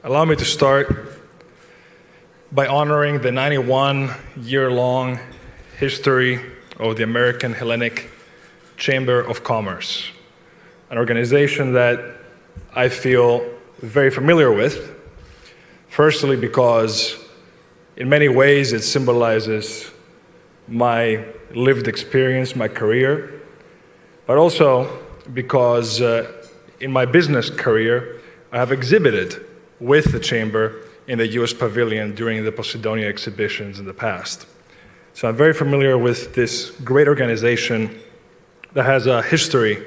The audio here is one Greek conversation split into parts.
Allow me to start by honoring the 91-year-long history of the American Hellenic Chamber of Commerce, an organization that I feel very familiar with, firstly because in many ways it symbolizes my lived experience, my career, but also because in my business career I have exhibited with the Chamber in the US Pavilion during the Posidonia exhibitions in the past. So I'm very familiar with this great organization that has a history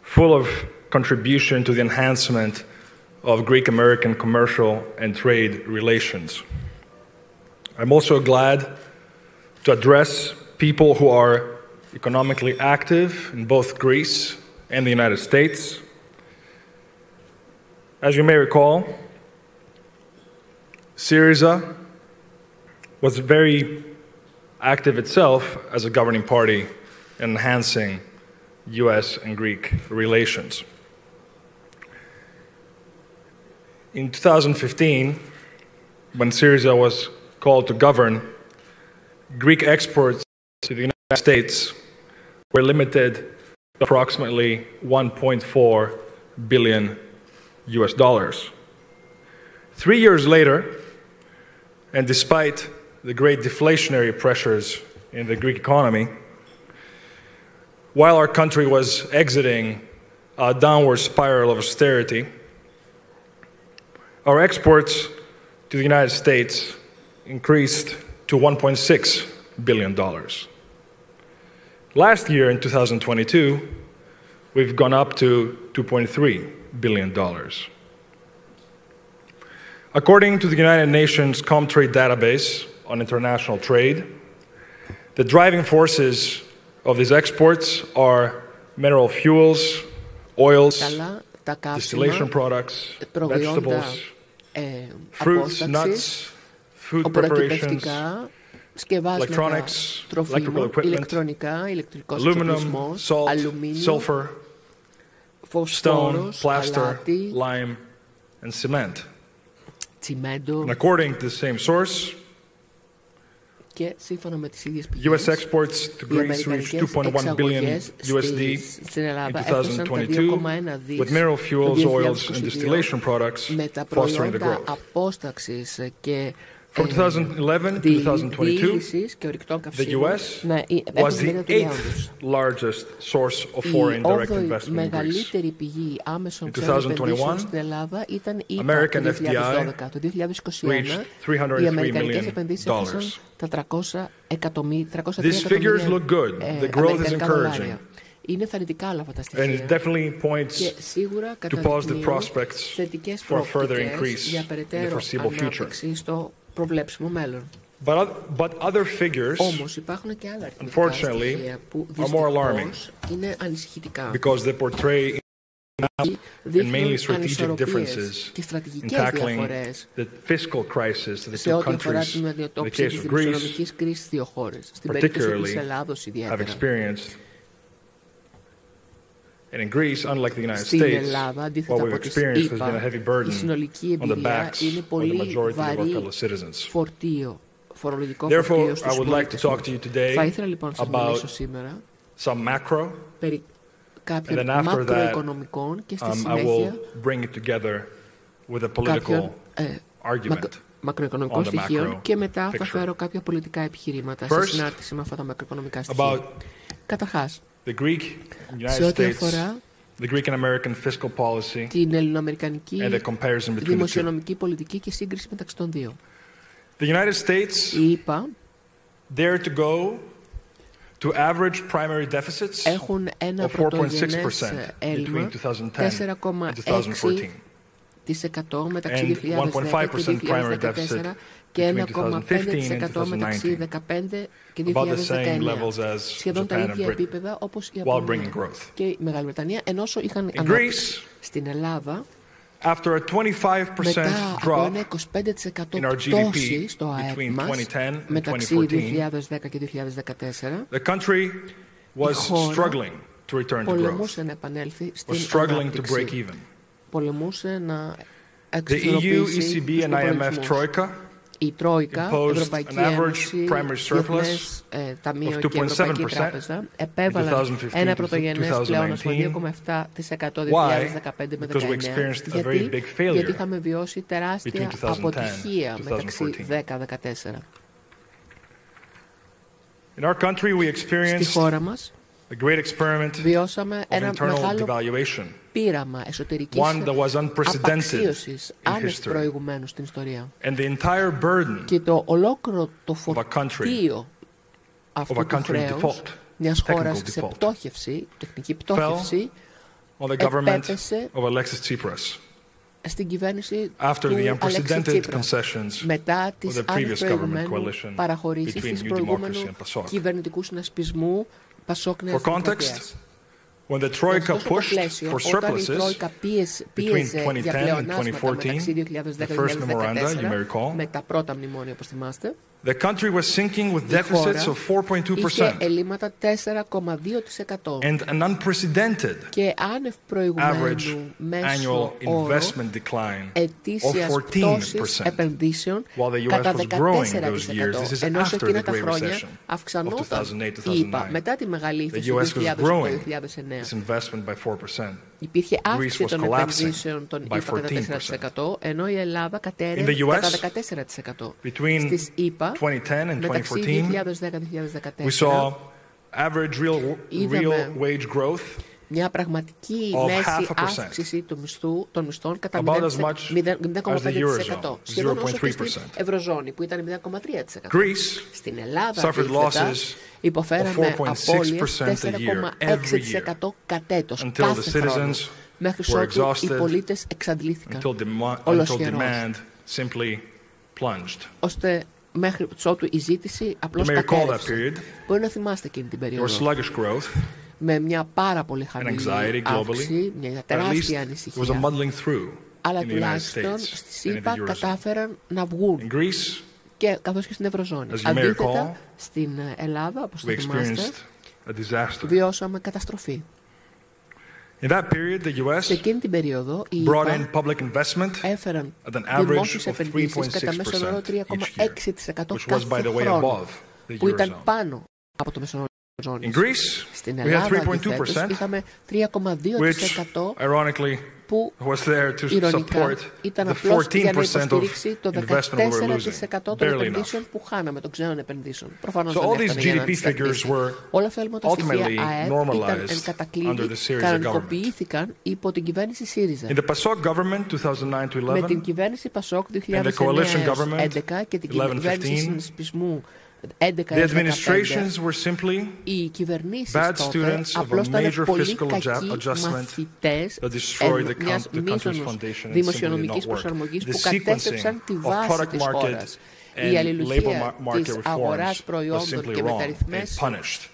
full of contribution to the enhancement of Greek-American commercial and trade relations. I'm also glad to address people who are economically active in both Greece and the United States. As you may recall, ΣΥΡΙΖΑ was very active itself as a governing party in enhancing US and Greek relations. In 2015, when ΣΥΡΙΖΑ was called to govern, Greek exports to the United States were limited to approximately $1.4 billion. 3 years later, and despite the great deflationary pressures in the Greek economy, while our country was exiting a downward spiral of austerity, our exports to the United States increased to $1.6 billion. Last year, in 2022, we've gone up to $2.3 billion. According to the United Nations Comtrade database on international trade, the driving forces of these exports are mineral fuels, oils, distillation products, vegetables, fruits, nuts, food preparations, electronics, electrical equipment, aluminum, salt, sulfur, stone, plaster, lime, and cement. And according to the same source, US exports to Greece reached 2.1 billion USD in 2022, with mineral fuels, oils, and distillation products fostering the growth. From 2011 to 2022, the US was the 8th largest source of foreign direct investment in Greece. In 2021, American FDI reached $303 million. These figures look good. The growth is encouraging. And it definitely points to positive prospects for a further increase in the foreseeable future. But other figures, unfortunately, are more alarming because they portray and mainly strategic differences in tackling the fiscal crisis that the two countries, in the case of Greece, particularly have experienced. And in Greece, unlike the United States, what we've experienced has been a heavy burden on the backs of the majority of our fellow citizens. Therefore, I would like to talk to you today about some macro, and then after that, I will bring it together with a political argument μακροοικονομικών στοιχείων και μετά θα φέρω κάποια πολιτικά επιχειρήματα σε συνάρτηση με αυτά τα μακροοικονομικά στοιχεία. Καταρχάς, σε ό,τι αφορά την ελληνοαμερικανική δημοσιονομική πολιτική και σύγκριση μεταξύ των δύο. Οι ΗΠΑ έχουν ένα πρωτογενές έλλειμμα 4,6% μεταξύ 2010 και 2014 και 1,5% μεταξύ 2015 και 2019. Σχεδόν τα ίδια επίπεδα όπως η Ιαπωνία και η Μεγάλη Βρετανία, ενώ είχαν ανάπτυξη. Στην Ελλάδα, μετά από ένα 25% πτώση στο ΑΕΠ μας μεταξύ 2010 και 2014, η χώρα πολεμούσε να επανέλθει στην ανάπτυξη. Πολεμούσε να εξισορροπήσει τους προϋπολογισμούς. Η Τρόικα, Ευρωπαϊκή Ένωση, Διεθνές Ταμείο και Ευρωπαϊκή Τράπεζα επέβαλαν ένα πρωτογενές πλεόνασμα 2,7% 2015 με 2019. Γιατί είχαμε βιώσει τεράστια αποτυχία μεταξύ 10-14. Στη χώρα μας βιώσαμε ένα μεγάλο πείραμα εσωτερικής απαξίωσης άνευ προηγουμένου στην ιστορία. Και το ολόκληρο το φορτίο αυτού του χρέους μιας χώρας σε πτώχευση, τεχνική πτώχευση, επέπεσε στην κυβέρνηση του Αλέξη Τσίπρα μετά τις άνευ προηγουμένου παραχωρήσεις της προηγούμενου κυβερνητικού συνασπισμού Πασόκ Νέας Δημοκρατίας. When the Troika pushed for surpluses between 2010 and 2014, the first memoranda, you may recall, με τα πρώτα μνημόνια, όπως θυμάστε, the country was sinking with deficits of 4.2%. Είχε ελλείμματα 4,2% and an unprecedented και άνευ προηγουμένου μέσο όρο ετήσιας πτώσης επενδύσεων κατά 14%. Ενώ σε εκείνα τα χρόνια αυξανόταν η ΕΠΑ μετά τη μεγάλη ύφεση του 2008-2009. Υπήρχε αύξηση των επενδύσεων των ΗΠΑ κατά 4%, ενώ η Ελλάδα κατέρευε κατά 14%. Στις ΗΠΑ, μεταξύ 2010-2014, μια πραγματική μέση αύξηση των μισθών κατά 0,5%, σχεδόν όσο και στην Ευρωζώνη, που ήταν 0,3%. Στην Ελλάδα, αντίθετα, υποφέραμε απώλειες 4,6% κατ' έτος κάθε χρόνο, μέχρι ότου οι πολίτες εξαντλήθηκαν ολοσχερώς, ώστε μέχρι ότου η ζήτηση απλώς κατέρευσε. Μπορεί να θυμάστε εκείνη την περίοδο, με μια πάρα πολύ χαμηλή αύξηση, μια τεράστια ανησυχία. Αλλά τουλάχιστον στη ΣΥΠΑ κατάφεραν να βγουν, και καθώς και στην Ευρωζώνη. Αντίθετα, στην Ελλάδα, όπως το θυμάστε, βιώσαμε καταστροφή. Σε εκείνη την περίοδο, οι ΗΠΑ έφεραν δημόσιες επενδύσεις κατά μέσον όρο 3,6% κάθε χρόνο, που ήταν πάνω από το μέσον όρο. Στην Ελλάδα, αντιθέτως, είχαμε 3,2%, που ηρωνικά ήταν απλώς για να υποστηρίξει το 14% των επενδύσεων που χάναμε, των ξένων επενδύσεων. Προφανώς δεν έφτανε για να αντισταθμίσει. Όλα αυτά λοιπόν τα στοιχεία ΑΕΠ ήταν εν κατακλείδη, κανονικοποιήθηκαν υπό την κυβέρνηση ΣΥΡΙΖΑ. Με την κυβέρνηση Πασόκ 2011 και την κυβέρνηση συνασπισμού 11-15, οι κυβερνήσεις τότε απλώς ήταν πολύ κακοί μαθητές μιας μείζωνος δημοσιονομικής προσαρμογής που κατέστρεψαν τη βάση της χώρας. Η αλληλουχία της αγοράς προϊόντων και μεταρρυθμές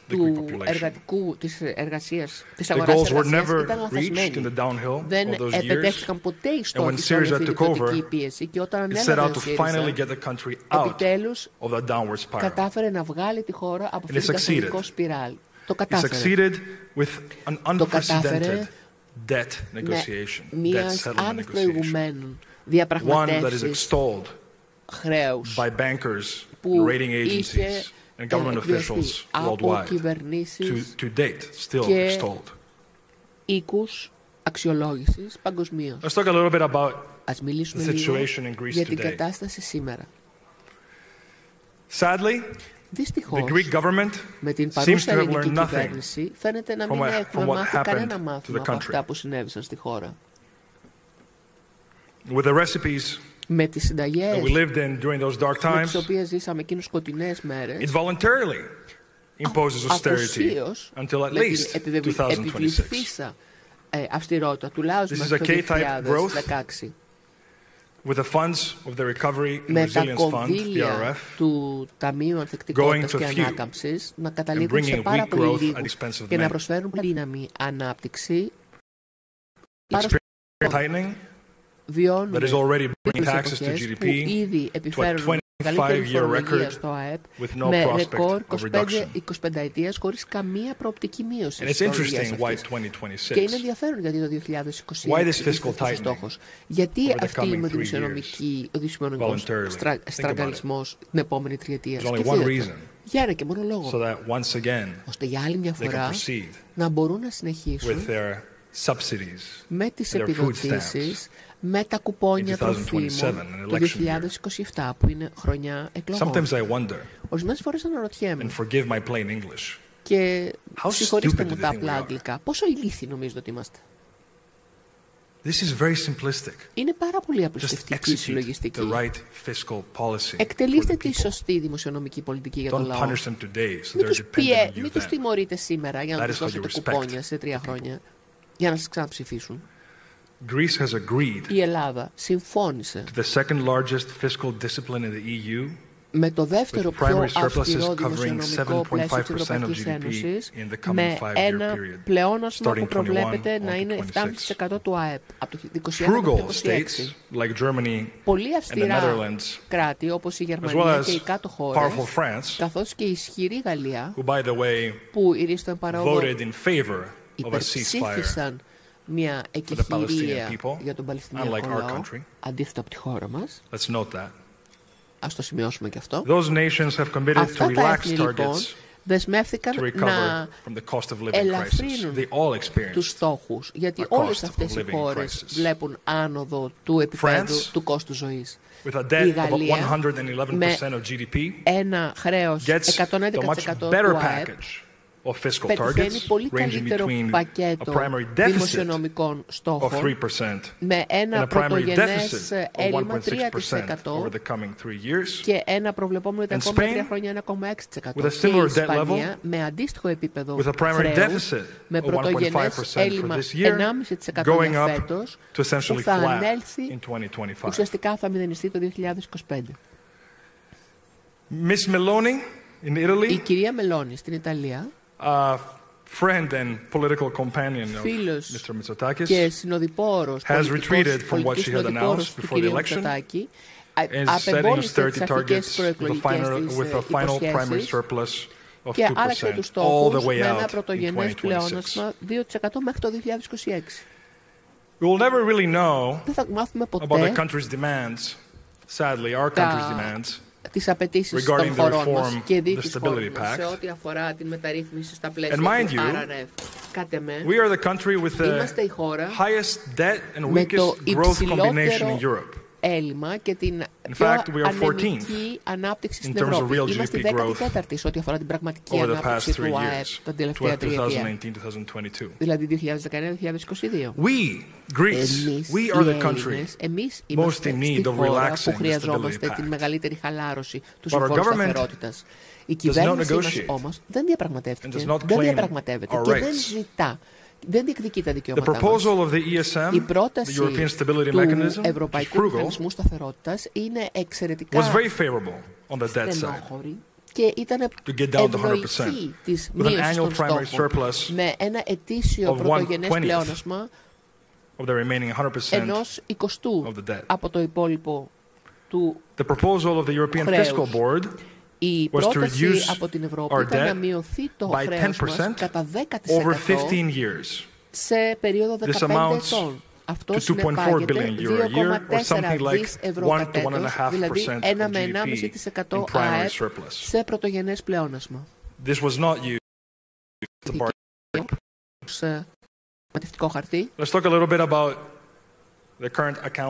του εργατικού, της αγοράς εργασίας ήταν λαθασμένη. Δεν επετέχθηκαν ποτέ οι στόχοι της ανεφιλητική πίεση, και όταν ανέλαβε ο ΣΥΡΙΖΑ, επιτέλους κατάφερε να βγάλει τη χώρα από αυτή την καθολικό σπιράλ. Το κατάφερε. Το κατάφερε με μιας άνευ προηγουμένων διαπραγματεύσεις χρέους που είχε εκδιωχθεί από κυβερνήσεις και οίκους αξιολόγησης παγκοσμίως. Ας μιλήσουμε λίγο για την κατάσταση σήμερα. Δυστυχώς, με την παρούσα ελληνική κυβέρνηση φαίνεται να μην έχουμε μάθει κανένα μάθημα από αυτά που συνέβησαν στη χώρα. Με τις συνταγές με τις οποίες ζήσαμε εκείνες σκοτεινές μέρες, αφοσίως επιβληθήσα αυστηρότητα, τουλάχιστον μέχρι το 2016. Με τα κονδύλια του Ταμείου Ανθεκτικότητας και Ανάκαμψης να καταλήγουν σε πάρα πολύ λίγο και να προσφέρουν δύναμη ανάπτυξη. Βιώνουμε τις εποχές που ήδη επιφέρουν μεγαλύτερη φορολογία στο ΑΕΠ, με ρεκόρ 25 ετίας χωρίς καμία προοπτική μείωση της φορολογίας αυτής. Και είναι ενδιαφέρον γιατί το 2026 είναι στόχος. Γιατί αυτή είναι ο δημοσιονομικός στραγγαλισμός την επόμενη τριετία. Για ένα και μόνο λόγο. Ώστε για άλλη μια φορά να μπορούν να συνεχίσουν με τις επιδοτήσεις, με τα κουπόνια τροφίμων το 2027 που είναι χρονιά εκλογών. Ορισμένες φορές αναρωτιέμαι και συγχωρήστε μου τα απλά αγγλικά, πόσο ηλίθιοι νομίζετε ότι είμαστε? Είναι πάρα πολύ απλουστευτική συλλογιστική. Εκτελείστε τη σωστή δημοσιονομική πολιτική για τον λαό. Μην τους τιμωρείτε σήμερα για να τους δώσετε κουπόνια σε 3 χρόνια για να σας ξαναψηφίσουν. Η Ελλάδα συμφώνησε με το δεύτερο πιο αυστηρό δημοσιονομικό πλαίσιο της Ευρωπαϊκής Ένωσης, με ένα πλεόνασμα που προβλέπεται να είναι 7,5% του ΑΕΠ από το 2021 μέχρι το 2026. Πολύ αυστηρά κράτη όπως η Γερμανία και οι κάτω χώρες, καθώς και η ισχυρή Γαλλία, που ηρίστον παράγω υπερψήφισαν μια εκεχηρία για τον Παλαιστινιακό λαό, αντίθετα από τη χώρα μας. Ας το σημειώσουμε και αυτό. Αυτά τα έθνη λοιπόν δεσμεύθηκαν να ελαφρύνουν τους στόχους, γιατί όλες αυτές οι χώρες βλέπουν άνοδο του επίπεδου του κόστου ζωής. Η Γαλλία με ένα χρέος 111% του ΑΕΠ πετυχαίνει πολύ καλύτερο πακέτο δημοσιονομικών στόχων με ένα πρωτογενές έλλειμμα 3% και ένα προβλεπόμενο τα επόμενα 3 χρόνια 1,6%. Και η Ισπανία με αντίστοιχο επίπεδο χρέους με πρωτογενές έλλειμμα 1,5% για φέτος που θα ανέλθει, ουσιαστικά θα μηδενιστεί το 2025. Η κυρία Μελώνη στην Ιταλία, friend and political companion of Mr. Mitsotakis, και συνοδοιπόρος, has retreated from what she had announced before the election and is setting austerity targets with a final primary surplus of 2% all the way out in 2026. 2% μέχρι το 2026. We will never really know about the country's demands, sadly, our country's demands, τις απαιτήσεις των χωρών μας και δι' της χώρας μας σε ό,τι αφορά την μεταρρύθμιση στα πλαίσια του RRF. Κατ' εμέ, είμαστε η χώρα με το υψηλότερο έλλειμμα και την πιο ανεμική ανάπτυξη στην Ευρώπη. Είμαστε 14η σε ό,τι αφορά την πραγματική ανάπτυξη του ΑΕΠ τα τελευταία τριετία, δηλαδή 2019-2022. Εμείς είμαστε στη χώρα που χρειαζόμαστε την μεγαλύτερη χαλάρωση του Συμφώνου Σταθερότητας. Η κυβέρνηση μας όμως δεν διαπραγματεύεται και δεν ζητά. Δεν διεκδικεί τα δικαιώματά μας. Η πρόταση του Ευρωπαϊκού Μηχανισμού Σταθερότητας είναι εξαιρετικά στενόχωρη και ήταν ευνοϊκή της μείωσης των στόχων με ένα ετήσιο πρωτογενές πλεόνασμα 1/20 από το υπόλοιπο του χρέους. Η πρόταση από την Ευρώπη ήταν να μειωθεί το χρέος μας κατά 10% σε περίοδο 15 ετών. Αυτό συνεπάγεται 2,4 δις ευρώ κατ' έτος, δηλαδή 1 με 1,5% ΑΕΠ σε πρωτογενές πλεόνασμα. Σε ματευτικό χαρτί.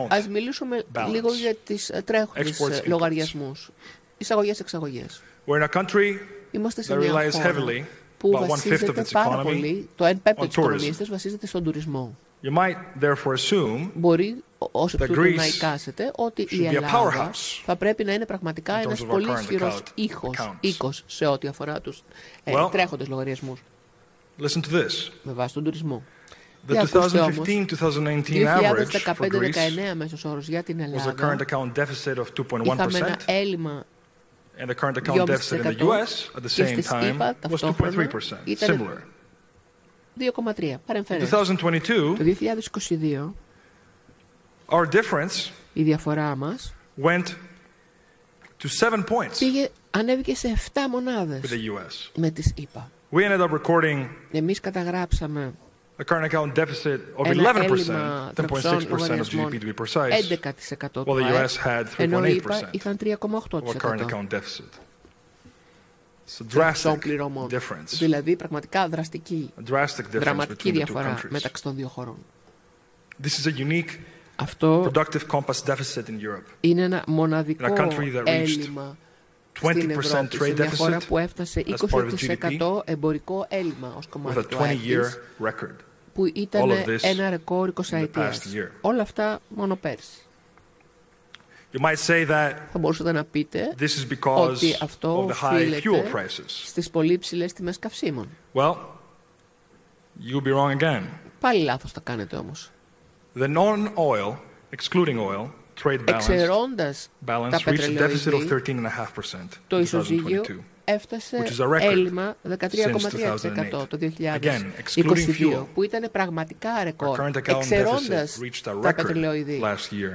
Ας μιλήσουμε λίγο για τις τρέχοντες λογαριασμούς. Εισαγωγές-εξαγωγές. Είμαστε σε μια χώρα που βασίζεται πάρα πολύ, το 1/5 της οικονομίας της βασίζεται στον τουρισμό. Μπορεί όσο εκ τούτου να εικάσετε ότι η Ελλάδα θα πρέπει να είναι πραγματικά ένας πολύ ισχυρός οίκος σε ό,τι αφορά τους τρέχοντες λογαριασμούς. Με βάση τον τουρισμό. The 2015-2019 μέσος όρος για την Ελλάδα είχαμε ένα έλλειμμα and the current account deficit in the US at the same time was 2.3%, similar. 2,3. Παρεμφέρεται. Το 2022 our difference η διαφορά μας went to 7 points ανέβηκε σε 7 μονάδες with the US. με τις ΗΠΑ. We ended up recording Εμείς καταγράψαμε a current account deficit of 11%, 10.6% of GDP to be precise, 11% while the US had ενώ οι ΗΠΑ 3.8% είχαν of a current 3,8%. account deficit. It's a drastic difference. Δηλαδή πραγματικά δραματική διαφορά μεταξύ των δύο χωρών. This is a unique Αυτό productive compass deficit in Europe. είναι ένα μοναδικό In a country that reached έλλειμμα στην Ευρώπη, σε μια χώρα που έφτασε 20% εμπορικό έλλειμμα ως κομμάτι του ΑΕΠ της, που ήταν ένα ρεκόρ 20 ετίας. Όλα αυτά μόνο πέρσι. Θα μπορούσατε να πείτε ότι αυτό οφείλεται στις πολύ ψηλές τιμές καυσίμων. You'll be wrong again. Πάλι λάθος τα κάνετε όμως. The non-oil, excluding oil, trade εξαιρώντας τα πετρελαιοειδή, το ισοζύγιο έφτασε έλλειμμα 13,3% το 2022, που ήταν πραγματικά ρεκόρ, εξαιρώντας τα πετρελαιοειδή.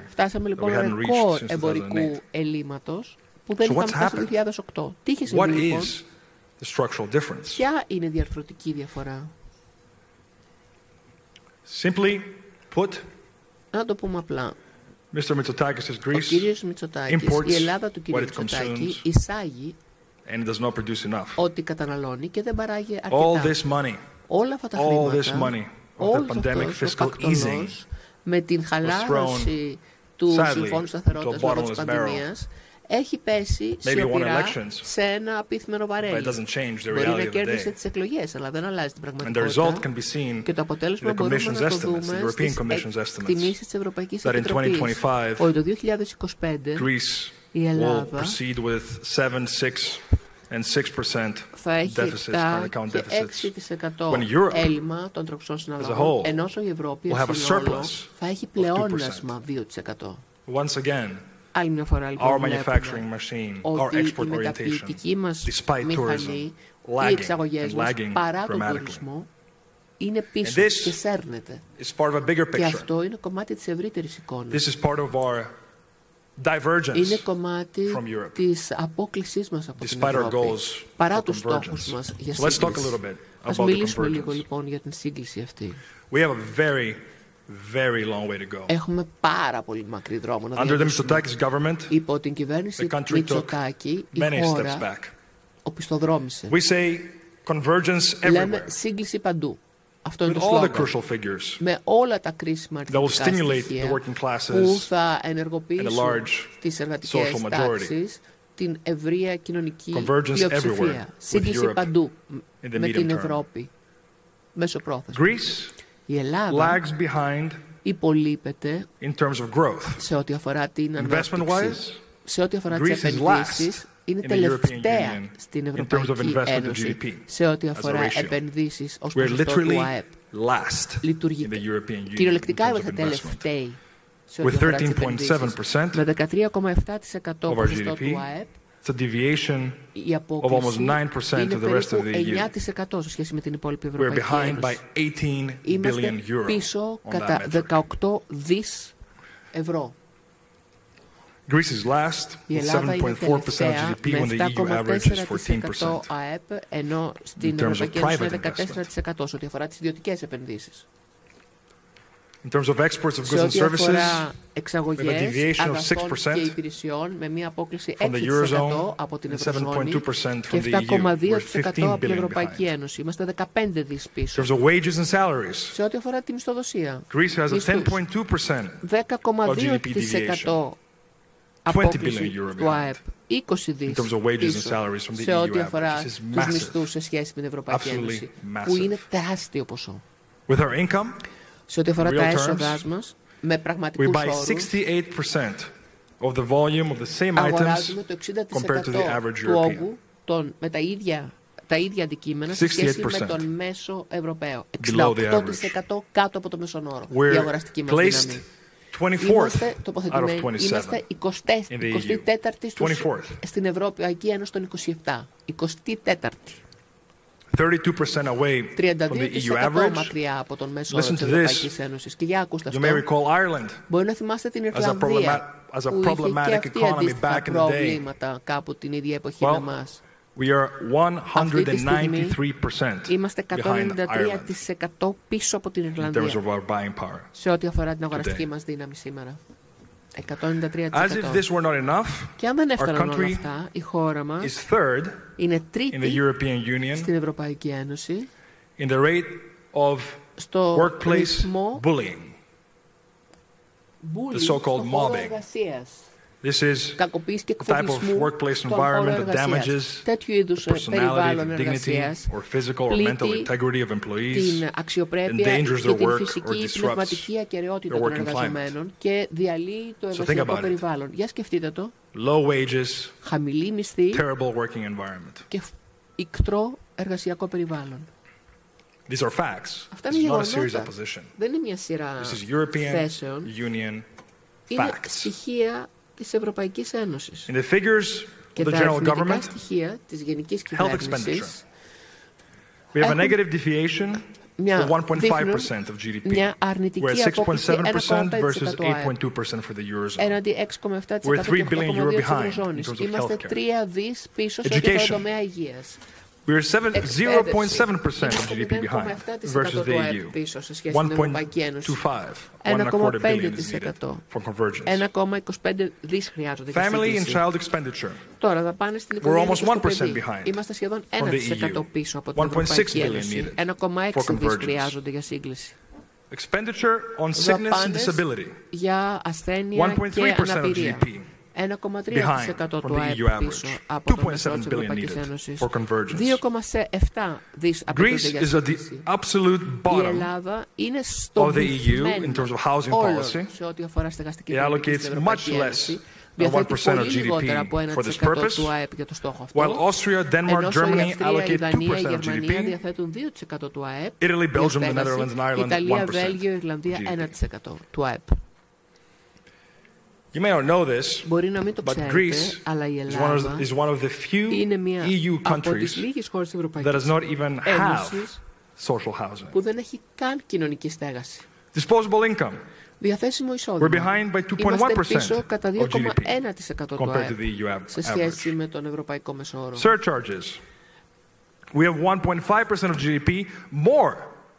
Φτάσαμε λοιπόν ρεκόρ εμπορικού ελλείμματος που δεν είχαμε φτάσει το 2008. Τι είχε συμβεί λοιπόν? Ποια είναι η διαρθρωτική διαφορά? Simply put, να το πούμε απλά. Mr. Mitsotakis' Ο Greece κύριος Μητσοτάκης, η Ελλάδα του κύριου Μητσοτάκη εισάγει ό,τι καταναλώνει και δεν παράγει αρκετά. Όλα αυτά τα χρήματα, όλος αυτός ο πακτολός με την χαλάρωση του Συμφώνου Σταθερότητας λόγω της πανδημίας έχει πέσει σιωπηρά σε ένα απίθμενο βαρέλι. Μπορεί να κέρδισε τις εκλογές, αλλά δεν αλλάζει την πραγματικότητα. Και το αποτέλεσμα μπορούμε να το δούμε στις εκτιμήσεις της Ευρωπαϊκής Επιτροπής. Ότι το 2025 η Ελλάδα θα έχει 7 και 6% έλλειμμα των τροχικών συναλλαγών, ενώ η Ευρώπη συνόλο θα έχει πλεόνασμα 2%. Άλλη μια φορά λοιπόν βλέπουμε ότι η μεταποιητική μας μηχανή, οι εξαγωγές μας, παρά τον τουρισμό, είναι πίσω και σέρνεται. Και αυτό είναι κομμάτι της ευρύτερης εικόνας. Είναι κομμάτι της απόκλησης μας από την Ευρώπη, παρά τους στόχους μας για σύγκληση. Ας μιλήσουμε λίγο λοιπόν για την σύγκληση αυτή. Έχουμε πάρα πολύ μακρύ δρόμο να διανύσουμε. Υπό την κυβέρνηση Μητσοτάκη η χώρα οπισθοδρόμησε. Λέμε σύγκληση παντού. Αυτό είναι το σλόγγαν. Με όλα τα κρίσιμα αριθμητικά στοιχεία που θα ενεργοποιήσουν τις εργατικές τάξεις, την ευρεία κοινωνική πλειοψηφία. Σύγκληση παντού με την Ευρώπη μεσοπρόθεσμα. Η Ελλάδα υπολείπεται σε ό,τι αφορά την ανάπτυξη, σε ό,τι αφορά τις επενδύσεις, είναι τελευταία στην Ευρωπαϊκή Ένωση σε ό,τι αφορά επενδύσεις ως ποσοστό του ΑΕΠ. Κυριολεκτικά είμαστε τελευταίοι σε ό,τι αφορά τις επενδύσεις. Με 13,7% ποσοστό του ΑΕΠ, η απόκληση είναι περίπου 9% σε σχέση με την υπόλοιπη Ευρωπαϊκή Ένωση. Είμαστε πίσω κατά 18 δις ευρώ. Η Ελλάδα είναι τελευταία με 7,4% ΑΕΠ, ενώ στην Ευρωπαϊκή Ένωση είναι 14% σε ό,τι αφορά τις ιδιωτικές επενδύσεις. Σε ό,τι αφορά εξαγωγές αγαθών και υπηρεσιών με μια απόκληση 6% από την Ευρωζώνη και 7,2% από την Ευρωπαϊκή Ένωση. Είμαστε 15 δις πίσω. Σε ό,τι αφορά τη μισθοδοσία, 10,2% απόκληση του ΑΕΠ, 20 δις πίσω σε ό,τι αφορά τους μισθούς σε σχέση με την Ευρωπαϊκή Ένωση, που είναι τεράστιο ποσό. Σε ό,τι αφορά τα έσοδά μας, με πραγματικούς όρους, αγοράζουμε το 60% του όγκου με τα ίδια αντικείμενα σε σχέση με τον μέσο Ευρωπαίο. 68% κάτω από το μέσον όρο η αγοραστική μας δύναμη. Είμαστε τοποθετημένοι, είμαστε 24η στην Ευρωπαϊκή Ένωση των 27. 24η. 32% μακριά από τον μέσο όρο της Ευρωπαϊκής Ένωσης. Και για ακούστε αυτό. Μπορεί να θυμάστε την Ιρλανδία as a problematic economy back in the day. Κάπου την ίδια εποχή με εμάς. We are 193% Είμαστε behind Ireland 103% πίσω από την in terms Ιρλανδία of our buying power. σε ό,τι αφορά την αγοραστική μας δύναμη σήμερα. 193%. As if this were not enough, Και αν δεν our έφταναν όλα country αυτά, η χώρα μας is third είναι in the τρίτη European Union στην Ευρωπαϊκή Ένωση in the rate of στο workplace ρυθμό bullying, bullying the so-called στον χώρο mobbing. εργασίας. This is Κακοποίηση και the type of εκφοβισμού workplace στον χώρο environment that εργασίας. damages Τέτοιου είδους the personality, περιβάλλον the dignity, εργασίας or physical or mental πλήττει integrity of employees, την αξιοπρέπεια endangers και their την work or φυσική disrupts πνευματική ακεραιότητα their των working εργαζομένων και διαλύει το So think εργασιακό about it. περιβάλλον. Για σκεφτείτε το. low wages, Χαμηλή μισθή terrible working environment. και ικτρό εργασιακό περιβάλλον. These are facts. Αυτά This είναι is not a series γεγονότα. opposition. Δεν είναι μια σειρά This is European θέσεων. Union Είναι facts. στοιχεία της Ευρωπαϊκής Ένωσης. In the figures Και of the τα general αριθμητικά government, στοιχεία της γενικής health expenditure. κυβέρνησης We have a έχουν negative deviation of 1.5% of GDP. μια We're αρνητική at απόκλιση 6.7% versus 1,5% ΑΕΠ. 8.2% for the Eurozone. Έναντι 6,7% We're 3 και billion euro 8,2% της behind in Ευρωζώνης. terms of Είμαστε healthcare. 3 δις πίσω σε ό,τι αφορά το τομέα υγείας. We're 0.7% of GDP behind versus the EU. 1.25, 1.25 billion is needed for convergence. 1,25 δις χρειάζονται για Family and σύγκληση. child expenditure. Τώρα θα πάνε στην We're οικογένεια almost και στο 1% παιδί. behind Είμαστε σχεδόν from the 1% EU. πίσω από την 1.6 Ευρωπαϊκή billion Ένωση. needed 1,6 for δις convergence. χρειάζονται για σύγκληση. Expenditure on sickness and Δαπάνες disability. για ασθένεια και 1.3% of αναπηρία. GDP. 1,3% from του the ΑΕΠ EU πίσω average. από το μέσο 2.7 της billion Ευρωπαϊκής needed Ένωσης. for convergence. 2,7 δις απαιτούνται Greece για is at the σύγκληση. absolute Η bottom Ελλάδα είναι στο of the EU in terms of housing όλων policy. σε ό,τι αφορά στεγαστική It πολιτική allocates στην Ευρωπαϊκή much Ένωση. less than Διαθέτει 1% of πολύ λιγότερα από GDP for this 1% purpose, του ΑΕΠ για το στόχο αυτό. while Austria, Denmark, Ενώ η Germany Αυστρία, η allocate Δανία, η 2% of Γερμανία GDP, διαθέτουν 2% του ΑΕΠ. Italy, για Belgium, the στέγαση. Netherlands and Ireland Ιταλία, 1% Βέλγιο, Ιρλανδία GDP. 1% του ΑΕΠ. You may not know this, Μπορεί να μην το but ξέρετε, Greece αλλά η is Ελλάδα one of the few είναι μία EU από τις countries λίγες χώρες της that Ευρωπαϊκής does not even have Ένωσης social housing. που δεν έχει καν κοινωνική στέγαση. Disposable income. Διαθέσιμο We're εισόδημα. behind by Είμαστε πίσω 2.1% κατά of GDP 2,1% του compared to ΑΕΠ the EU σε σχέση average. με τον ευρωπαϊκό μεσόωρο. Surcharges. We have 1.5% of GDP more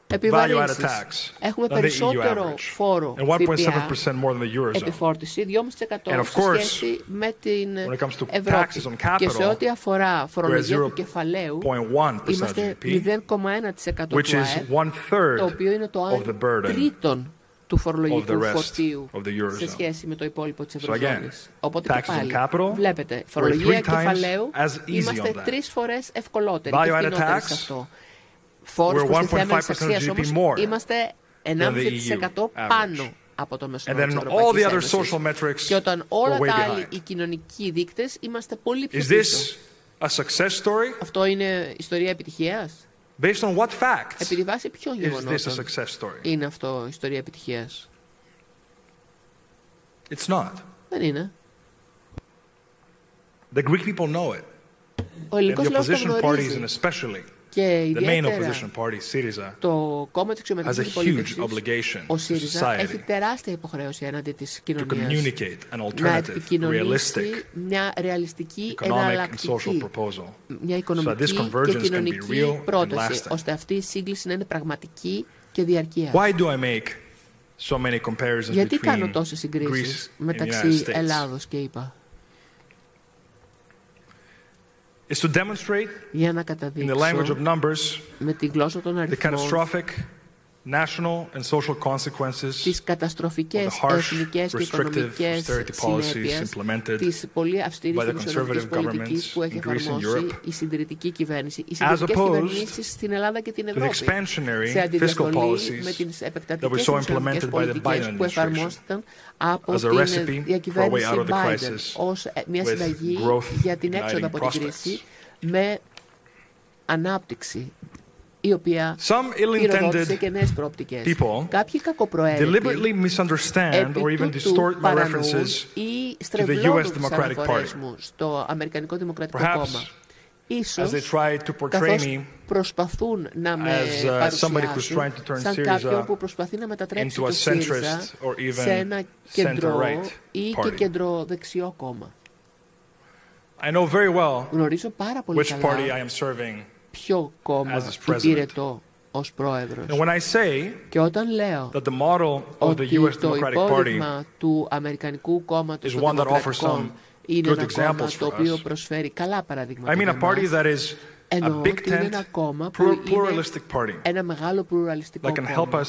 value-added Επιβαρύνσεις. tax Έχουμε than the EU περισσότερο average φόρο and 1.7% more than the Eurozone. επιφόρτιση, 2,5% And of σε course, σχέση με την when it comes to Ευρώπη. taxes on capital, Και σε ό,τι αφορά φορολογία we're του κεφαλαίου, 0.1% είμαστε GDP, 0,1% which του is ΑΕΠ, 1/3 το οποίο είναι το of the burden τρίτον του of the φορολογικού rest φορτίου of the Eurozone. σε σχέση με το υπόλοιπο της So again, Ευρωζώνης. Οπότε και taxes on πάλι, capital, βλέπετε, we're φορολογία 3 times κεφαλαίου, as easy είμαστε on that. 3 φορές ευκολότεροι και Value-added φθηνότεροι tax, σε αυτό. Φόρους we're προστιθέμενης 1.5% αξίας GDP όμως more είμαστε than the 1,5% EU πάνω average. από το μέσο And όρο then της all the Ευρωπαϊκής other Ένωσης. social metrics Και όταν όλα we're way τα άλλοι behind. οι κοινωνικοί δείκτες είμαστε πολύ πιο Is πίσω. this a success story? Αυτό είναι ιστορία επιτυχίας? Based on what facts Επί τη βάση ποιων is this a γεγονότων success story? είναι αυτό ιστορία επιτυχίας? It's not. Δεν είναι. The Greek people know it. Ο And ελληνικός the λαός το opposition parties, and γνωρίζει. especially Και the main ιδιαίτερα opposition party, SYRIZA, το κόμμα της has a αξιωματικής huge πολιτικής, obligation ο to ΣΥΡΙΖΑ, έχει society τεράστια υποχρέωση έναντι της to κοινωνίας communicate an να alternative, επικοινωνήσει realistic, μια ρεαλιστική economic and social εναλλακτική, proposal, μια so that οικονομική this και convergence can be κοινωνική real and πρόταση, lasting. ώστε αυτή η σύγκληση να είναι πραγματική και διαρκεία. Why do I make so many comparisons Γιατί κάνω between τόσες Greece συγκρίσεις and the United μεταξύ States? Ελλάδος και ΗΠΑ? Is to demonstrate, Για να in the language καταδείξω of numbers, με τη γλώσσα των the αριθμών catastrophic national and social consequences τις of καταστροφικές the harsh, εθνικές και restrictive οικονομικές austerity policies συνέπειες implemented της πολύ αυστηρής by the δημοσιονομικής conservative πολιτικής governments που έχει in Greece and εφαρμόσει Europe, η συντηρητική κυβέρνηση, οι as συντηρητικές opposed κυβερνήσεις στην Ελλάδα και την to the Ευρώπη, expansionary σε fiscal αντιδιαστολή με policies τις that were επεκτατικές so δημοσιονομικές implemented by the Biden πολιτικές που administration εφαρμόστηκαν από as a recipe την for a way διακυβέρνηση out of the Biden crisis ως μια with συνταγή growth για την έξοδο igniting από την prospects. κρίση με ανάπτυξη η οποία Some πυροδότησε ill-intended και νέες προοπτικές. people Κάποιοι κακοπροαίρετοι deliberately misunderstand or even distort my references ή to the στρεβλώνουν US τις Democratic αναφορές Party. μου στο Αμερικανικό Δημοκρατικό Perhaps Κόμμα. ίσως καθώς προσπαθούν να με παρουσιάσουν σαν κάποιον που προσπαθεί να μετατρέψει το ΣΥΡΙΖΑ σε ένα κεντρό ή και κεντροδεξιό κόμμα. Γνωρίζω πάρα πολύ καλά ποιο κόμμα υπηρετώ ως πρόεδρος. Και όταν λέω ότι το υπόδειγμα του Αμερικανικού κόμματος των Δημοκρατικών είναι ένα κόμμα το οποίο προσφέρει καλά παραδείγματα για μας, εννοώ ότι είναι ένα κόμμα που είναι ένα μεγάλο πλουραλιστικό κόμμα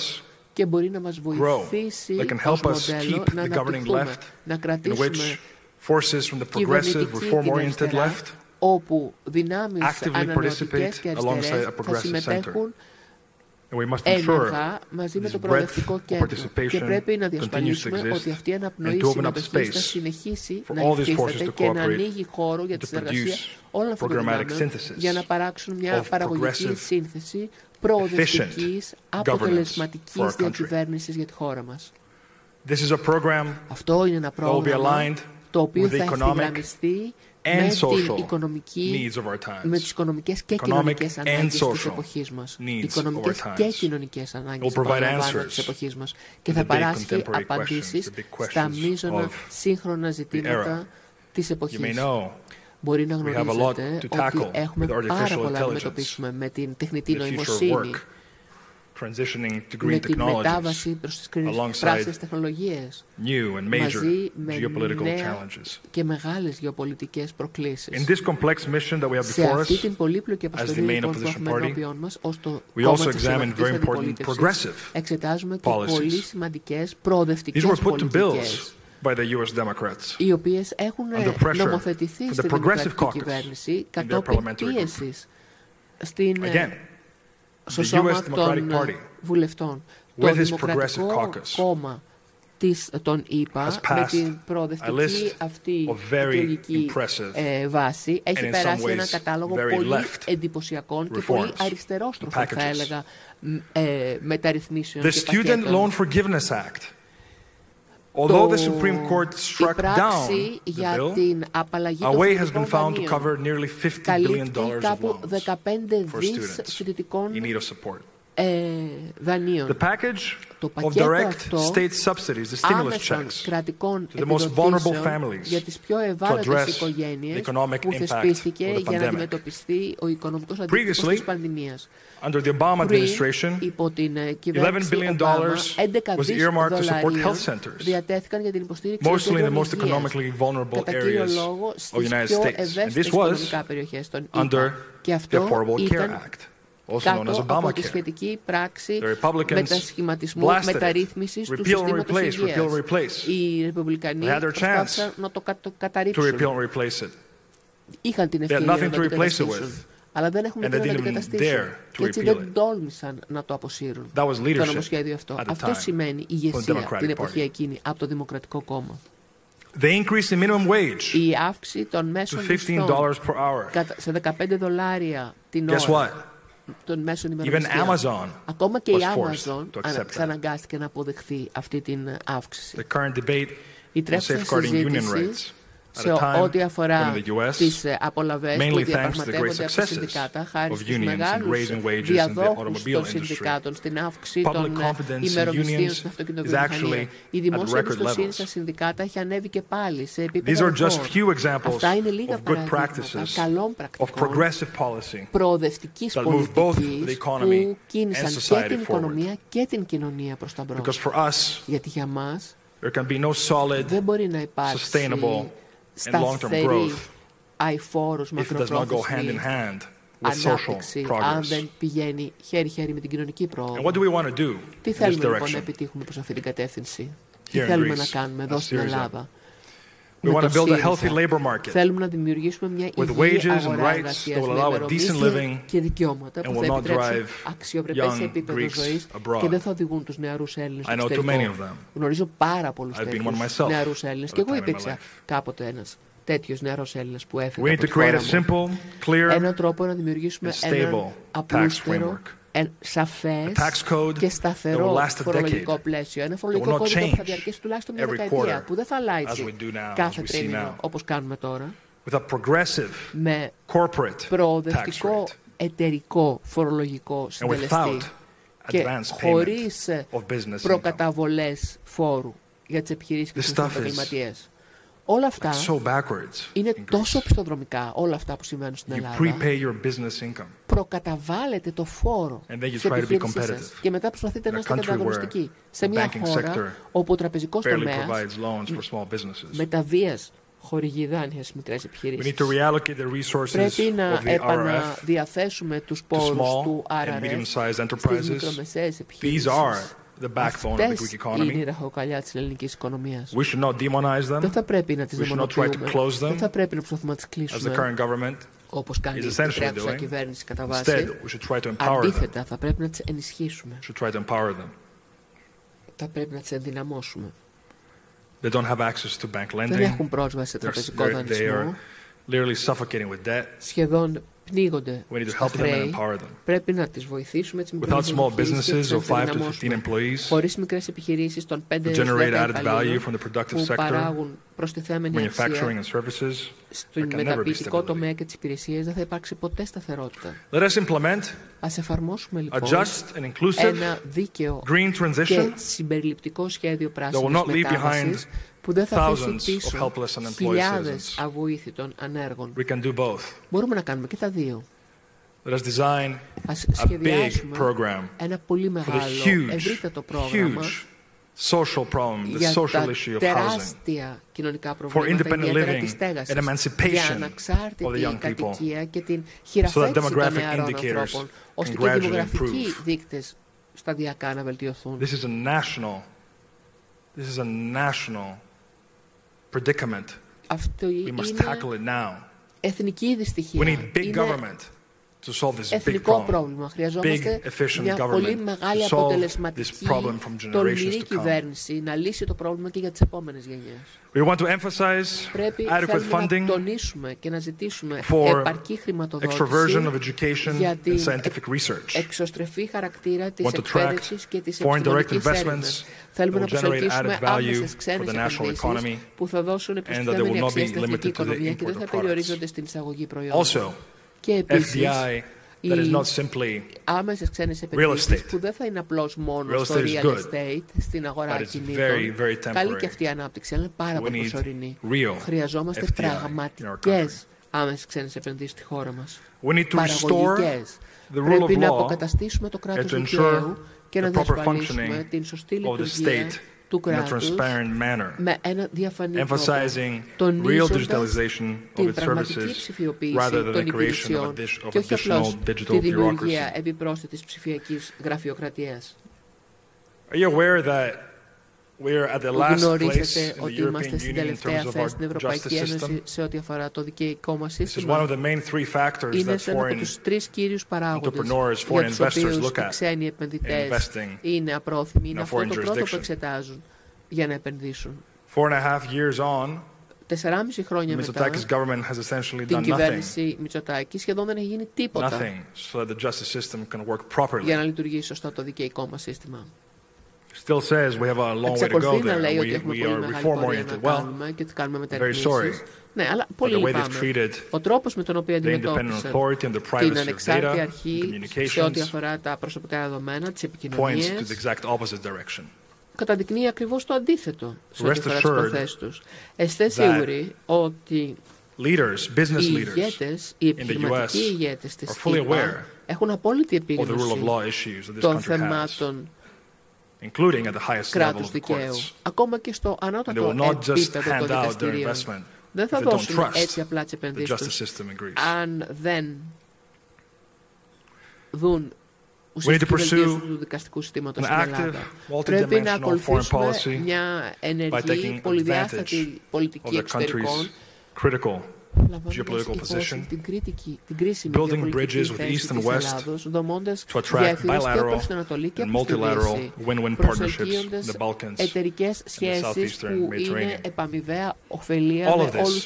και μπορεί να μας βοηθήσει ως μοντέλο να αναπτυχθούμε, να κρατήσουμε κυβερνητική την αριστερά, όπου δυνάμεις ανανεωτικές και αριστερές θα συμμετέχουν ένεργα μαζί με το προοδευτικό κέντρο και πρέπει να διασφαλίσουμε ότι αυτή η αναπνοή συναπευθής θα συνεχίσει να υφίσταται και να ανοίγει χώρο για τη συνεργασία όλων αυτών των δυνάμεων για να παράξουν μια παραγωγική σύνθεση προοδευτικής, αποτελεσματικής διακυβέρνησης για τη χώρα μας. Αυτό είναι ένα πρόγραμμα το οποίο θα ευθυγραμμιστεί με τις οικονομικές και κοινωνικές ανάγκες της εποχής μας. Οικονομικές και κοινωνικές ανάγκες της εποχής μας. Και θα παράσχει απαντήσεις στα μείζωνα σύγχρονα ζητήματα της εποχής. Μπορεί να γνωρίζετε ότι έχουμε πάρα πολλά να αντιμετωπίσουμε με την τεχνητή νοημοσύνη, με την μετάβαση προς τις πράσινες τεχνολογίες, μαζί με νέες και μεγάλες γεωπολιτικές προκλήσεις. Σε αυτή την πολύπλοκη αποστολή λοιπόν, που έχουμε ενώπιόν μας, ως το κόμμα της Ενωτικής Αντιπολίτευσης, εξετάζουμε και πολύ σημαντικές προοδευτικές πολιτικές, οι οποίες έχουν νομοθετηθεί στην δημοκρατική κυβέρνηση κατόπιν πίεσης στο σώμα των βουλευτών. Το Δημοκρατικό Κόμμα των ΗΠΑ με την προοδευτική αυτή εκλογική βάση έχει περάσει ένα κατάλογο πολύ εντυπωσιακών και πολύ αριστερόστροφων, θα έλεγα, μεταρρυθμίσεων και πακέτων. Although the Supreme Court struck down the bill, a way has been found to cover nearly $50 billion more in need of support. The package of direct state subsidies, the stimulus checks, to the most vulnerable families to address the economic impact of the pandemic. Previously, under the Obama administration, $11 billion was earmarked to support health centers, mostly in the most economically vulnerable areas of the United States. And this was under the Affordable Care Act, also known as Obamacare. The Republicans blasted it, repeal and replace, repeal and replace. They had their chance to repeal and replace it. They had nothing to replace it with. Αλλά δεν έχουν τι να αντικαταστήσουν. Και έτσι δεν τόλμησαν να το αποσύρουν το νομοσχέδιο αυτό. Αυτό σημαίνει ηγεσία την εποχή εκείνη από το Δημοκρατικό Κόμμα. Η αύξηση των μέσων μισθών σε $15 την ώρα των μέσων ημερομισθών. Ακόμα και η Amazon αναγκάστηκε να αποδεχθεί αυτή την αύξηση. Η τρέχουσα συζήτηση σε ό,τι αφορά τις απολαβές που διαπραγματεύονται από τα συνδικάτα, χάρη στους μεγάλους διαδόχους των συνδικάτων στην αύξηση των ημερομισθείων στην αυτοκινητοβιομηχανία. Η δημόσια εμπιστοσύνη στα συνδικάτα έχει ανέβει και πάλι σε επίπεδο ρεκόρ. Αυτά είναι λίγα παραδείγματα καλών πρακτικών προοδευτικής πολιτικής που κίνησαν και την οικονομία και την κοινωνία προς τα μπρος. Γιατί για μας δεν μπορεί να υπάρξει σταθερή αειφόρος μακροπρόθεσμη ανάπτυξη αν δεν πηγαίνει χέρι-χέρι με την κοινωνική πρόοδο. Τι θέλουμε λοιπόν να επιτύχουμε προς αυτή την κατεύθυνση? Τι θέλουμε να κάνουμε εδώ στην Ελλάδα? Με το ΣΥΡΙΖΑ θέλουμε να δημιουργήσουμε μια υγιή αγορά εργασίας με ημερομίσθια και δικαιώματα που θα επιτρέψουν αξιοπρεπές επίπεδο ζωής και δεν θα οδηγούν τους νεαρούς Έλληνες στο εξωτερικό. Γνωρίζω πάρα πολλούς τέτοιους νεαρούς Έλληνες και εγώ υπήρξα κάποτε ένας τέτοιος νεαρός Έλληνας που έφυγε από τη χώρα μου. Έναν τρόπο να δημιουργήσουμε ένα απλούστερο, σαφές και σταθερό φορολογικό πλαίσιο. Ένα φορολογικό κώδικα που θα διαρκέσει τουλάχιστον μια δεκαετία, που δεν θα αλλάζει κάθε τρίμηνο όπως κάνουμε τώρα. με προοδευτικό εταιρικό φορολογικό συντελεστή και χωρίς προκαταβολές φόρου για τις επιχειρήσεις και τους επαγγελματίες. Όλα αυτά είναι τόσο πιστοδρομικά, όλα αυτά που συμβαίνουν στην Ελλάδα. Προκαταβάλλετε το φόρο της επιχείρησής σας και μετά προσπαθείτε να είστε ανταγωνιστικοί σε μια χώρα όπου ο τραπεζικός τομέας με τα βίας χορηγεί δάνεια στις μικρές επιχειρήσεις. Πρέπει να επαναδιαθέσουμε τους πόρους του RRF στις μικρομεσαίες επιχειρήσεις. Αυτές είναι η ραχοκοκαλιά της ελληνικής οικονομίας. Δεν θα πρέπει να τις δαιμονοποιούμε, δεν θα πρέπει να προσπαθούμε να τις κλείσουμε, όπως κάνει η τρέχουσα κυβέρνηση κατά βάση. Αντίθετα, θα πρέπει να τις ενισχύσουμε. Θα πρέπει να τις ενδυναμώσουμε. Δεν έχουν πρόσβαση σε τραπεζικό δανεισμό. Σχεδόν πνίγονται στα χρέη. Πρέπει να τις βοηθήσουμε τις μικρές επιχειρήσεις χωρίς μικρές επιχειρήσεις των 5 έως 10 υπαλλήλων που παράγουν προστιθέμενη αξία στον μεταποιητικό τομέα και τις υπηρεσίες. Δεν θα υπάρξει ποτέ σταθερότητα. Ας εφαρμόσουμε λοιπόν ένα δίκαιο και συμπεριληπτικό σχέδιο πράσινης μετάβασης που δεν θα αφήσει πίσω χιλιάδες αβοήθητων ανέργων. Μπορούμε να κάνουμε και τα δύο. Ας σχεδιάσουμε ένα πολύ μεγάλο, ευρύτατο πρόγραμμα για τα τεράστια κοινωνικά προβλήματα, ιδιαίτερα τη στέγαση, για αναξάρτητη κατοικία και την χειραφέτηση των νεαρών ανθρώπων, ώστε και οι δημογραφικοί δείκτες σταδιακά να βελτιωθούν. Αυτό είναι εθνική δυστυχία. Είναι εθνικό πρόβλημα. Χρειαζόμαστε μια πολύ μεγάλη, αποτελεσματική, τολμηρή κυβέρνηση να λύσει το πρόβλημα και για τις επόμενες γενιές. Πρέπει να τονίσουμε και να ζητήσουμε επαρκή χρηματοδότηση για την εξωστρεφή χαρακτήρα της εκπαίδευσης και της επιστημονικής έρευνας. Θέλουμε να προσελκύσουμε άμεσες ξένες επενδύσεις που θα δώσουν επιστημονική αξία στην εθνική οικονομία και δεν θα περιορίζονται στην εισαγωγή προϊόντων. Και επίσης, οι άμεσες ξένες επενδύσεις που δεν θα είναι απλώς μόνο στο real estate, στην αγορά ακινήτων. Καλή και αυτή η ανάπτυξη, αλλά είναι πάρα πολύ προσωρινή. Χρειαζόμαστε πραγματικές άμεσες ξένες επενδύσεις στη χώρα μας. Παραγωγικές. Πρέπει να αποκαταστήσουμε το κράτος δικαίου και να διασφαλίσουμε την σωστή λειτουργία του κράτους με ένα διαφανή τρόπο, τονίζοντας την πραγματική ψηφιοποίηση των υπηρεσιών και όχι απλώς τη δημιουργία επιπρόσθετης ψηφιακής γραφειοκρατίας. Γνωρίζετε ότι είμαστε στην τελευταία θέση στην Ευρωπαϊκή Ένωση σε ό,τι αφορά το δικαιικό μας σύστημα. Είναι ένας από τους τρεις κύριους παράγοντες για τους οποίους οι ξένοι επενδυτές είναι απρόθυμοι. Είναι αυτό το πρώτο που εξετάζουν για να επενδύσουν. 4,5 χρόνια μετά, την κυβέρνηση Μητσοτάκη σχεδόν δεν έχει γίνει τίποτα για να λειτουργήσει σωστά το δικαιικό μας σύστημα. Εξακολουθεί να λέει ότι έχουμε πολύ μεγάλη πορεία να κάνουμε και ότι κάνουμε μεταρρυθμίσεις. Ναι, αλλά πολύ λυπάμαι. Ο τρόπος με τον οποίο αντιμετώπισαν την ανεξάρτητη αρχή σε ό,τι αφορά τα προσωπικά δεδομένα, τις επικοινωνίες, καταδεικνύει ακριβώς το αντίθετο σε ό,τι αφορά τις προθέσεις τους. Εστέ σίγουροι ότι οι ηγέτες, οι επιχειρηματικοί ηγέτες της ΕΠΑ έχουν απόλυτη επίγνωση των θεμάτων κράτους δικαίου, ακόμα και στο ανώτατο επίπεδο των δικαστηρίων. Δεν θα δώσουν έτσι απλά τις επενδύσεις τους αν δεν δουν ουσιαστική βελτίωση του δικαστικού συστήματος στην Ελλάδα. Πρέπει να ακολουθήσουμε μια ενεργή, πολυδιάστατη πολιτική εξωτερικών, geopolitical position, building bridges with East and West to attract bilateral and multilateral win-win partnerships in the Balkans and the southeastern Mediterranean. All of this is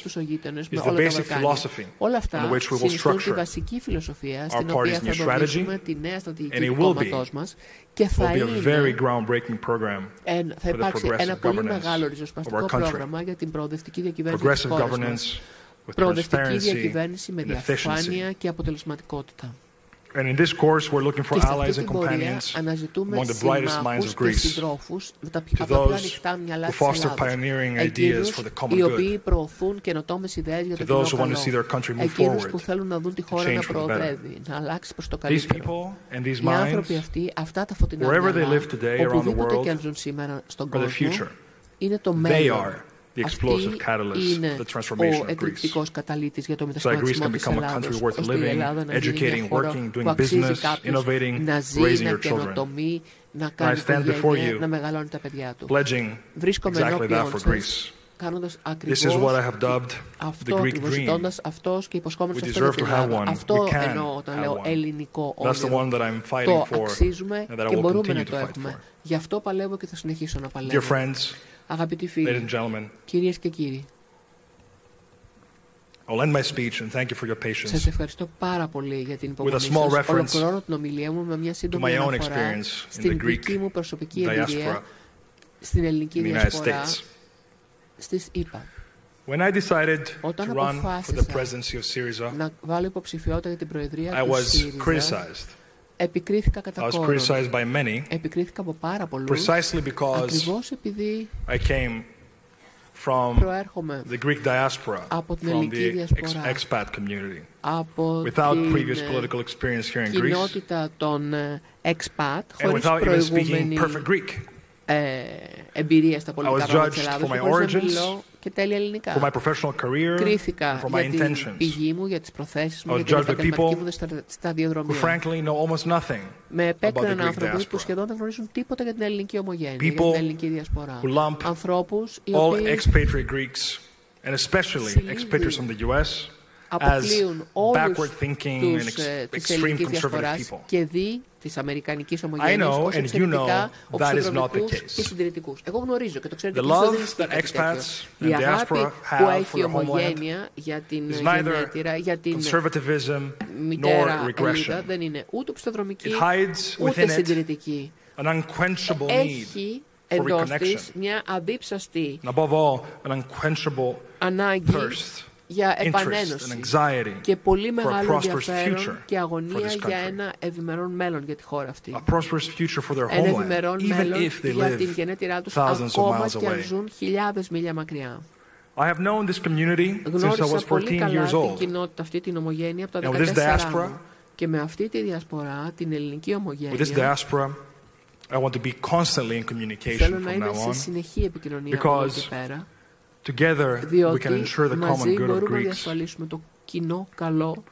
the basic philosophy on which we will structure our party's new strategy, and it will be a very groundbreaking program for the progressive governance of our country. Progressive governance προοδευτική διακυβέρνηση με διαφάνεια και αποτελεσματικότητα. And in this course, we're looking for και σε allies αυτή and την πορεία companions αναζητούμε among the brightest minds συμμάχους of και Greece, συντρόφους από to τα πιο those ανοιχτά μυαλά who της foster Ελλάδος, pioneering ideas εκείνους for the common οι good, οποίοι προωθούν καινοτόμες ιδέες για to το those κοινό who want to see καλό, their country move εκείνους forward, που θέλουν να δουν τη χώρα change να for the προοδεύει, να αλλάξει προς το These καλύτερο. people and these Οι άνθρωποι minds, αυτοί, αυτά τα φωτεινά wherever they μυαλά, live today around the οπουδήποτε world, και αν ζουν σήμερα στον are the κόσμο, future. είναι το They μέλλον. are the explosive catalyst είναι for the transformation ο of Greece. εκρηκτικός καταλύτης για το So that Greece μετασχηματισμό can της become a Ελλάδος, country worth ώστε η living, Ελλάδα να γίνει educating, μια χώρα working, που doing αξίζει business, κάποιος innovating, να ζει, raising να your children. καινοτομεί, να κάνει stand before οικογένεια, you, να μεγαλώνει τα παιδιά του. Pledging Βρίσκομαι exactly that ενώπιον for σας, Greece. κάνοντας This is what I ακριβώς have dubbed the αυτό, Greek ακριβώς dream. ζητώντας αυτός και υποσχόμενος We αυτό για deserve την to have Ελλάδα. one. Αυτό We can εννοώ όταν have λέω one. ελληνικό That's the όνειρο. one that I'm fighting Το for αξίζουμε and that I και will μπορούμε να continue το to fight έχουμε. for. Γι' αυτό παλεύω και θα συνεχίσω να Dear παλεύω. friends, Αγαπητοί ladies φίλοι, and gentlemen, κυρίες και κύριοι, I'll end my speech and thank you for your patience. σας ευχαριστώ πάρα πολύ για την υπομονή With a small σας. reference Ολοκληρώνω την ομιλία μου με μια σύντομη my own αναφορά experience in στην the δική Greek μου προσωπική diaspora εμπειρία στην ελληνική in the United διασπορά States. στις ΗΠΑ. When I decided to Όταν run for the αποφάσισα presidency of Syriza, να βάλω υποψηφιότητα για την προεδρία I του was ΣΥΡΙΖΑ, criticized. επικρίθηκα I κατά was κόρον. criticized by many Επικρίθηκα από πάρα πολλούς, precisely because ακριβώς επειδή I came from προέρχομαι the Greek diaspora, από την from ελληνική the διασπορά, expat community, από without την previous political experience here in Greece, κοινότητα των expat, and χωρίς without even speaking προηγούμενη perfect Greek. εμπειρία στα πολιτικά I was πράγματα της judged Ελλάδος for και my χωρίς να origins, μιλώ και τέλεια ελληνικά. for my professional career, and Κρίθηκα for my για την intentions. πηγή μου, για τις προθέσεις μου, I was για την judged by επαγγελματική people μου who σταδιοδρομία. frankly know almost nothing Με about the επέκριναν Greek άνθρωποι που diaspora. σχεδόν δεν γνωρίζουν τίποτα για την ελληνική ομογένεια, για People την ελληνική διασπορά. who lump Ανθρώπους οι all οποίοι expatriate Greeks, and especially expatriates from the US, as αποκλείουν όλους backward thinking and τους της extreme ελληνικής conservative διασποράς people. και δι της αμερικανικής I ομογένειας know, ως and you εξαιρετικά know, that is not the οξυδρομικούς case. και συντηρητικούς. Εγώ γνωρίζω και το ξέρετε The και εσείς, love δεν ισχύει that κάτι expats τέτοιο. and Η αγάπη diaspora που have έχει for η their homeland ομογένεια για την is neither γενέτειρα, για την conservatism μητέρα nor Ελίδα, regression. δεν είναι ούτε οξυδρομική, It hides ούτε within it συντηρητική. an unquenchable need Έχει for εντός reconnection, της μια αδίψαστη and above all, an unquenchable ανάγκη thirst, για interest, and επανένωση anxiety και πολύ for a μεγάλο prosperous ενδιαφέρον future και for αγωνία this για country. ένα ευημερών μέλλον για τη χώρα αυτή. A prosperous future for their Ένα homeland, ευημερών even μέλλον if they για την live γενέτειρά τους thousands of ακόμα miles και αν away. ζουν χιλιάδες μίλια μακριά. I have known this community since I Γνώρισα was πολύ 14 καλά years την old. κοινότητα αυτή, την ομογένεια, από τα And with this 14 diaspora, μου. Και με αυτή τη διασπορά, την ελληνική With this ομογένεια, diaspora, I want to be constantly in communication θέλω να from είμαι now σε on, συνεχή επικοινωνία από εδώ because και πέρα, together we διότι can ensure the μαζί common good of μπορούμε να Greeks. διασφαλίσουμε το κοινό καλό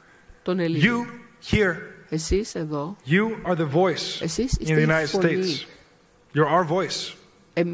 των Ελλήνων. You here, Εσείς εδώ, you are the voice εσείς in είστε the η United φωνή States. You're our voice. At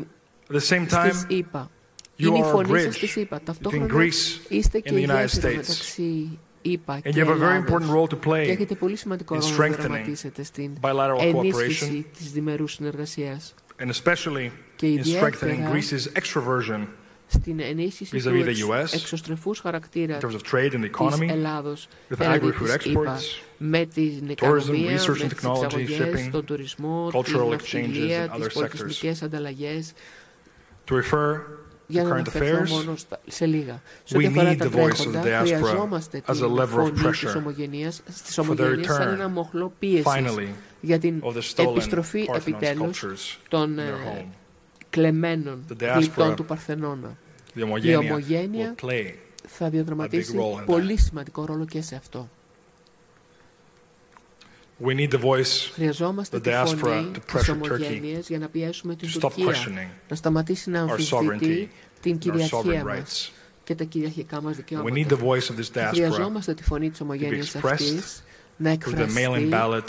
the same στις time, ΗΠΑ. you Είναι η are a φωνή σας bridge στις ΗΠΑ. between Ταυτόχρονα Greece είστε and και the η United γέφυρα States. μεταξύ ΗΠΑ And και you have a very important Ελλάδος. role to Και play έχετε πολύ σημαντικό in ρόλο να strengthening δραματίσετε στην bilateral ενίσχυση cooperation, της διμερούς συνεργασίας and especially και in strengthening ιδιαίτερα Greece's extroversion στην ενίσχυση vis-à-vis του the US, εξωστρεφούς χαρακτήρα in terms of trade and the της economy, Ελλάδος with έναντι agri-food της ΗΠΑ, exports, με την tourism, οικονομία, research με and τις technology, εξαγωγές, shipping, τον τουρισμό, cultural την ναυτιλία, exchanges and τις other πολιτισμικές ανταλλαγές. to refer Για to να current αναφερθώ affairs, μόνο σε λίγα. Σε we ό,τι αφορά need τα the voice of the τρέχοντα, diaspora χρειαζόμαστε as a την lever of φωνή της pressure ομογενείας, for the return, σαν ένα μοχλό πίεσης finally, για την of the stolen επιστροφή Parthenon επιτέλους sculptures των in their home. κλεμμένων The diaspora, γλυπτών του Παρθενώνα. The Η ομογένεια ομογένεια will play θα διαδραματίσει a big role in πολύ σημαντικό ρόλο και σε αυτό. We need the voice Χρειαζόμαστε the τη diaspora φωνή to της pressure ομογένειας για να πιέσουμε to την stop Τουρκία questioning να σταματήσει να our αμφισβητεί την and our κυριαρχία sovereign μας rights. και τα κυριαρχικά μας We need δικαιώματα. the voice of this diaspora Χρειαζόμαστε τη φωνή της ομογένειας expressed αυτής να through the mail-in εκφραστεί ballot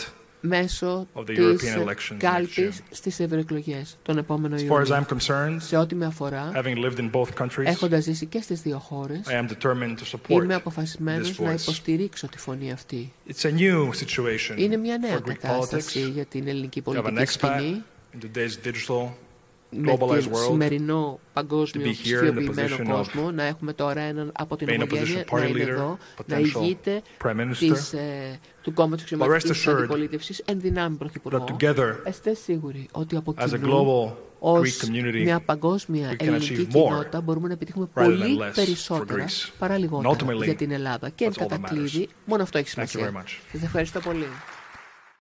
μέσω of the της European elections next κάλπης June. στις ευρωεκλογές τον επόμενο As far as Ιούνιο. I'm concerned, Σε ό,τι με αφορά, having lived in both countries, έχοντας ζήσει και στις δύο χώρες, I am determined to support είμαι αποφασισμένος this να voice. υποστηρίξω τη φωνή αυτή. It's a new situation Είναι μια νέα for Greek κατάσταση politics. για την ελληνική We have an πολιτική expat σκηνή. in today's digital με τον σημερινό παγκόσμιο ψηφιοποιημένο κόσμο, να έχουμε τώρα έναν από την ομογένεια να είναι εδώ, να ηγείται του κόμματος αξιωματικής αντιπολίτευσης εν δυνάμει πρωθυπουργό. Είστε σίγουροι ότι από κοινού ως μια παγκόσμια ελληνική κοινότητα μπορούμε να επιτύχουμε πολύ περισσότερα παρά λιγότερα για την Ελλάδα. Και εν κατακλείδη, μόνο αυτό έχει σημασία. Σας ευχαριστώ πολύ.